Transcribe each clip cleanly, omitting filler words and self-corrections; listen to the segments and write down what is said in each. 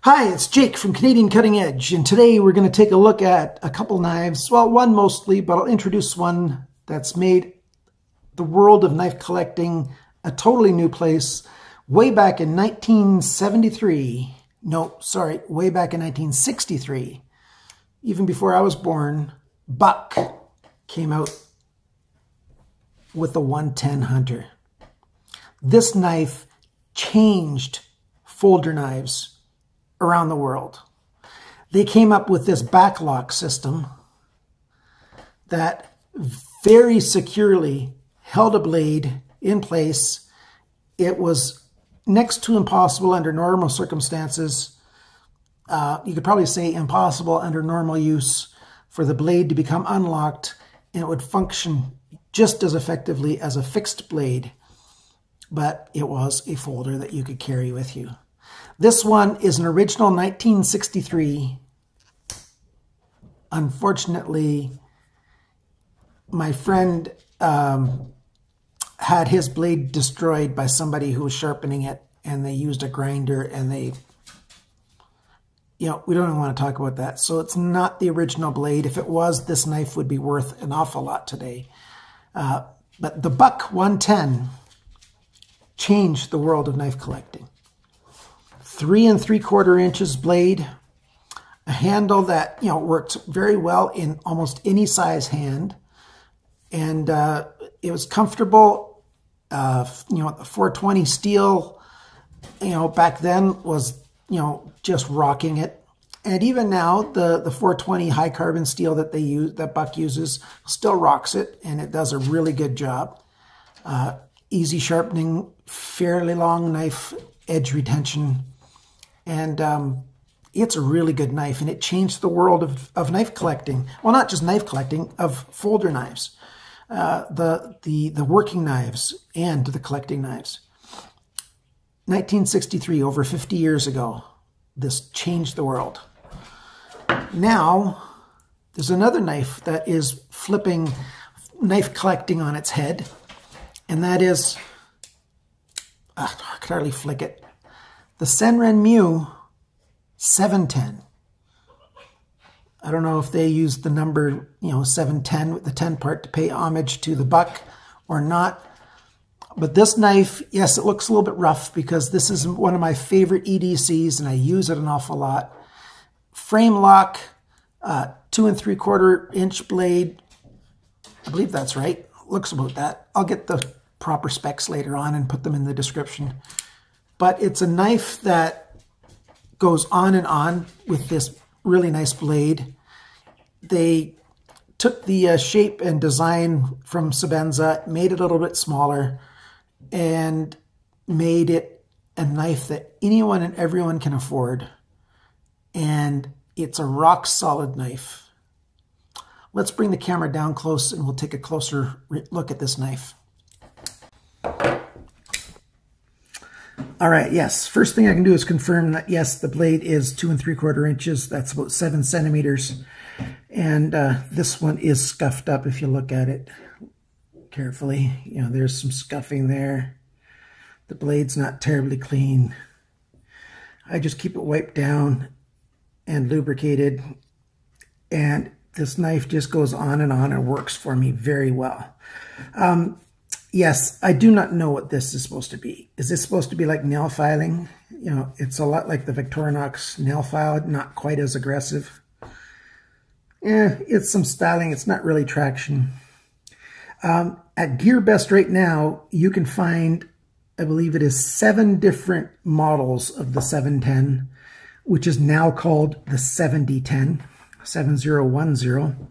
Hi, it's Jake from Canadian Cutting Edge, and today we're going to take a look at a couple knives. Well, one mostly, but I'll introduce one that's made the world of knife collecting a totally new place way back in 1973. No, sorry, way back in 1963. Even before I was born, Buck came out with the 110 Hunter. This knife changed folder knives around the world. They came up with this backlock system that very securely held a blade in place. It was next to impossible under normal circumstances. You could probably say impossible under normal use for the blade to become unlocked, and it would function just as effectively as a fixed blade, but it was a folder that you could carry with you. This one is an original 1963. Unfortunately, my friend had his blade destroyed by somebody who was sharpening it, and they used a grinder, and we don't even want to talk about that. So it's not the original blade. If it was, this knife would be worth an awful lot today. But the Buck 110 changed the world of knife collecting. 3 3/4 inches blade, a handle that worked very well in almost any size hand, and it was comfortable. The 420 steel, back then was just rocking it, and even now the 420 high carbon steel that Buck uses still rocks it, and it does a really good job. Easy sharpening, fairly long knife edge retention. And it's a really good knife, and it changed the world of knife collecting. Well, not just knife collecting, of folder knives, the working knives and the collecting knives. 1963, over 50 years ago, this changed the world. Now, there's another knife that is flipping knife collecting on its head, and that is, I could hardly flick it, the Sanrenmu 710. I don't know if they used the number, 710 with the 10 part to pay homage to the Buck or not. But this knife, yes, it looks a little bit rough because this is one of my favorite EDCs and I use it an awful lot. Frame lock, 2 3/4 inch blade. I believe that's right. Looks about that. I'll get the proper specs later on and put them in the description. But it's a knife that goes on and on with this really nice blade. They took the shape and design from Sebenza, made it a little bit smaller, and made it a knife that anyone and everyone can afford. And it's a rock solid knife. Let's bring the camera down close and we'll take a closer look at this knife. All right, yes, first thing I can do is confirm that, yes, the blade is 2 3/4 inches. That's about 7 centimeters. And this one is scuffed up if you look at it carefully. There's some scuffing there. The blade's not terribly clean. I just keep it wiped down and lubricated. And this knife just goes on and works for me very well. Yes, I do not know what this is supposed to be. Is this supposed to be like nail filing? It's a lot like the Victorinox nail file, not quite as aggressive. It's some styling. It's not really traction. At GearBest right now, you can find, I believe it is 7 different models of the 710, which is now called the 7010, 7010.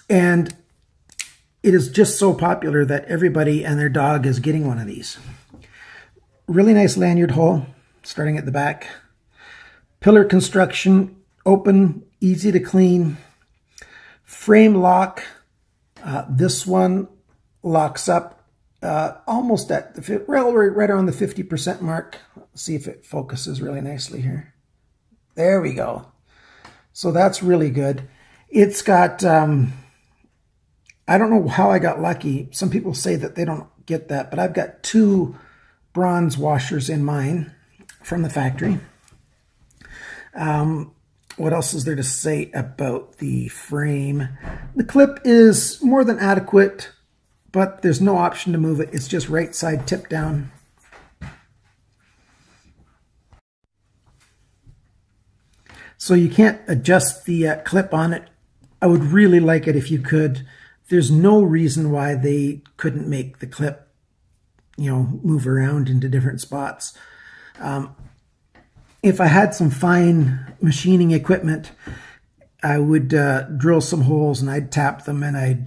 And it is just so popular that everybody and their dog is getting one of these. Really nice lanyard hole, starting at the back. Pillar construction, open, easy to clean. Frame lock. This one locks up almost at the right around the 50% mark. Let's see if it focuses really nicely here. There we go. So that's really good. It's got I don't know how I got lucky. Some people say that they don't get that, but I've got 2 bronze washers in mine from the factory. What else is there to say about the frame? The clip is more than adequate, but there's no option to move it. It's just right side tip down. So you can't adjust the clip on it. I would really like it if you could. There's no reason why they couldn't make the clip, you know, move around into different spots. If I had some fine machining equipment, I would drill some holes and I'd tap them, and I'd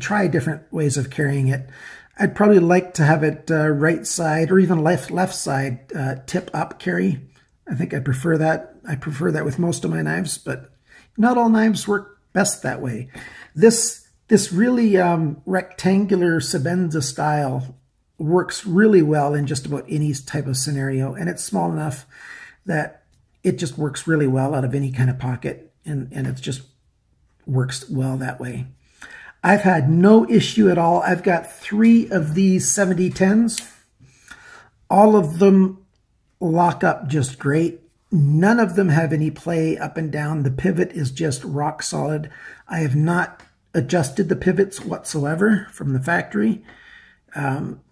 try different ways of carrying it. I'd probably like to have it right side or even left side tip up carry. I think I prefer that. I prefer that with most of my knives, but not all knives work best that way. This really rectangular Sebenza style works really well in just about any type of scenario, and it's small enough that it just works really well out of any kind of pocket, and it just works well that way. I've had no issue at all. I've got 3 of these 7010s. All of them lock up just great. None of them have any play up and down. The pivot is just rock solid. I have not adjusted the pivots whatsoever from the factory. And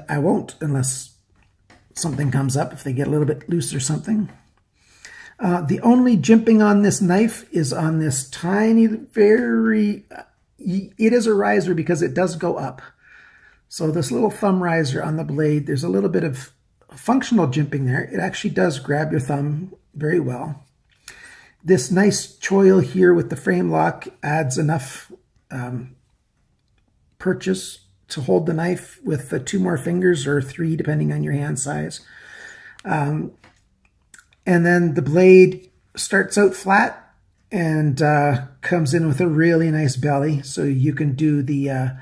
I won't unless something comes up, if they get a little bit loose or something. The only jimping on this knife is on this tiny, it is a riser because it does go up. So this little thumb riser on the blade, there's a little bit of functional jimping there. It actually does grab your thumb very well. This nice choil here with the frame lock adds enough purchase to hold the knife with 2 more fingers or 3 depending on your hand size. And then the blade starts out flat and comes in with a really nice belly, so you can do the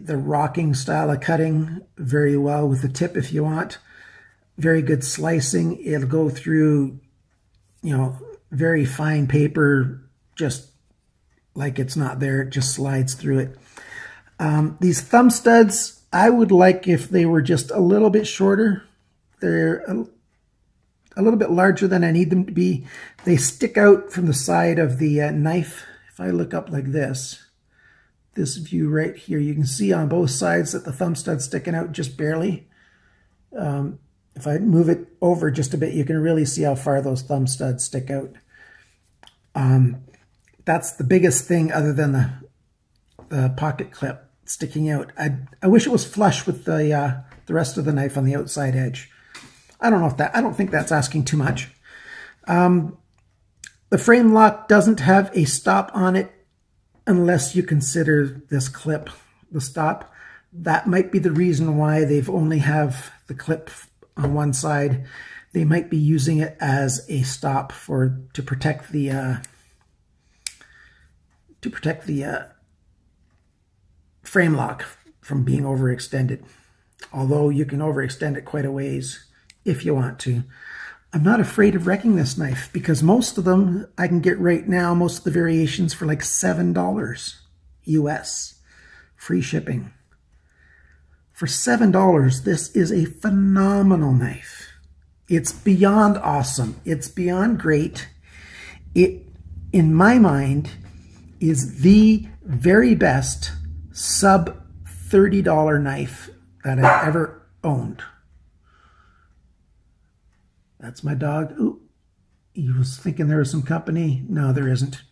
rocking style of cutting very well with the tip if you want. Very good slicing. It'll go through, you know, very fine paper, just like it's not there. It just slides through it. These thumb studs, I would like if they were just a little bit shorter. They're a little bit larger than I need them to be. They stick out from the side of the knife. If I look up like this view right here, you can see on both sides that the thumb stud's sticking out just barely. If I move it over just a bit, you can really see how far those thumb studs stick out. That's the biggest thing other than the pocket clip sticking out. I wish it was flush with the rest of the knife on the outside edge. I don't think that's asking too much. The frame lock doesn't have a stop on it unless you consider this clip the stop. That might be the reason why they've only have the clip on one side. They might be using it as a stop to protect the frame lock from being overextended. Although you can overextend it quite a ways if you want to. I'm not afraid of wrecking this knife because most of them I can get right now, most of the variations for like $7 US, free shipping. For $7, this is a phenomenal knife. It's beyond awesome. It's beyond great. It, in my mind, is the very best sub $30 knife that I've ever owned. That's my dog. Ooh, he was thinking there was some company. No, there isn't.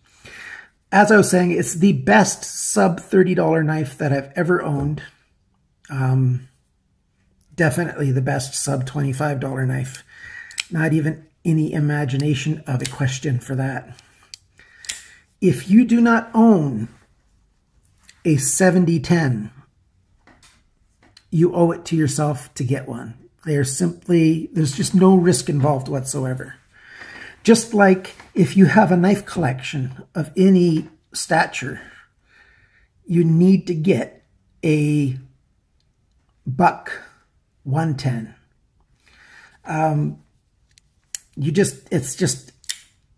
As I was saying, it's the best sub $30 knife that I've ever owned. Definitely the best sub $25 knife. Not even any imagination of a question for that. If you do not own a 7010, you owe it to yourself to get one. There's just no risk involved whatsoever. Just like if you have a knife collection of any stature, you need to get a buck 110. It's just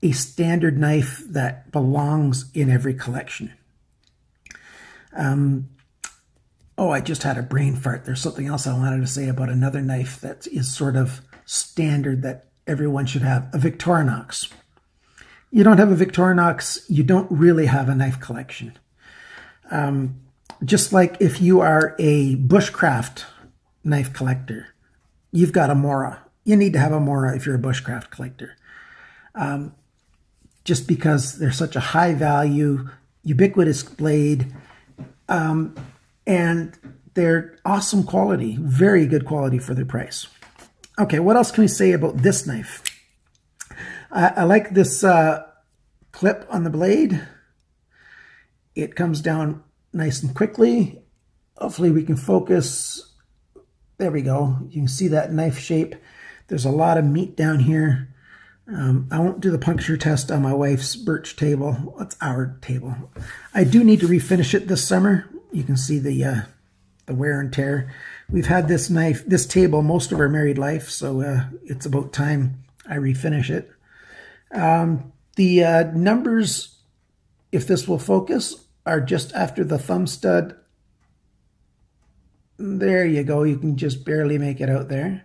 a standard knife that belongs in every collection. Oh, I just had a brain fart. There's something else I wanted to say about another knife that is sort of standard that everyone should have, a Victorinox. You don't have a Victorinox, you don't really have a knife collection. Just like if you are a bushcraft knife collector, you've got a Mora. You need to have a Mora if you're a bushcraft collector. Just because they're such a high value, ubiquitous blade, and they're awesome quality, very good quality for their price. Okay, what else can we say about this knife? I like this clip on the blade. It comes down nice and quickly. Hopefully we can focus. There we go. You can see that knife shape. There's a lot of meat down here. I won't do the puncture test on my wife's birch table. That's our table. I do need to refinish it this summer. You can see the wear and tear. We've had this knife, this table, most of our married life, so it's about time I refinish it. The numbers, if this will focus, are just after the thumb stud. There you go. You can just barely make it out there.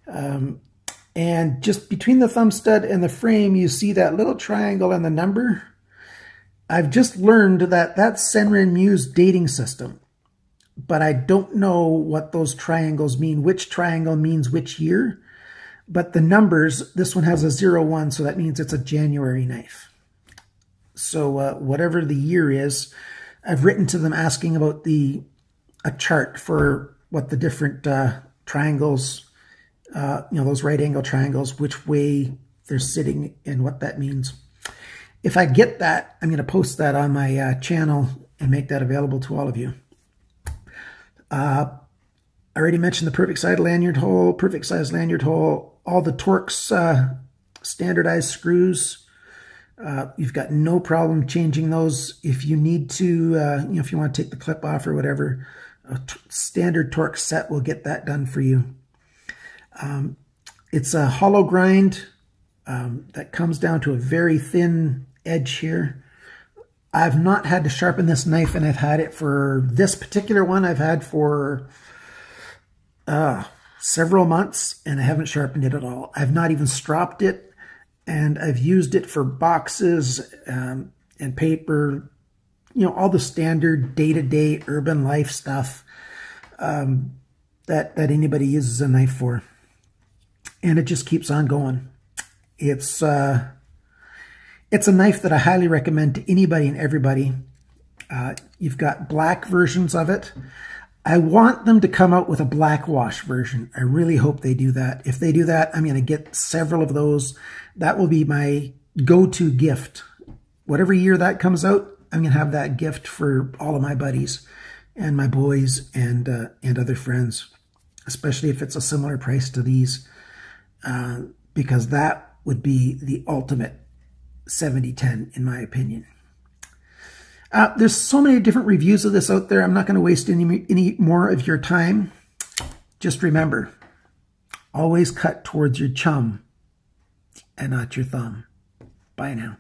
And just between the thumb stud and the frame, you see that little triangle and the number. I've just learned that that's Sanrenmu's dating system, but I don't know what those triangles mean, which triangle means which year. But the numbers, this one has a 01, so that means it's a January knife. So whatever the year is, I've written to them asking about a chart for what the different triangles, those right angle triangles, which way they're sitting and what that means. If I get that, I'm going to post that on my channel and make that available to all of you. I already mentioned the perfect size lanyard hole, all the Torx standardized screws. You've got no problem changing those. If you need to, if you want to take the clip off or whatever, a standard Torx set will get that done for you. It's a hollow grind that comes down to a very thin edge here. I've not had to sharpen this knife, and I've had it for this particular one. I've had for several months, and I haven't sharpened it at all. I've not even stropped it, and I've used it for boxes and paper, all the standard day-to-day urban life stuff that anybody uses a knife for. And it just keeps on going. It's a knife that I highly recommend to anybody and everybody. You've got black versions of it. I want them to come out with a black wash version. I really hope they do that. If they do that, I'm going to get several of those. That will be my go-to gift. Whatever year that comes out, I'm going to have that gift for all of my buddies and my boys and other friends, especially if it's a similar price to these, because that would be the ultimate 70-10 in my opinion. There's so many different reviews of this out there. I'm not going to waste any more of your time. Just remember, always cut towards your chum and not your thumb. Bye now.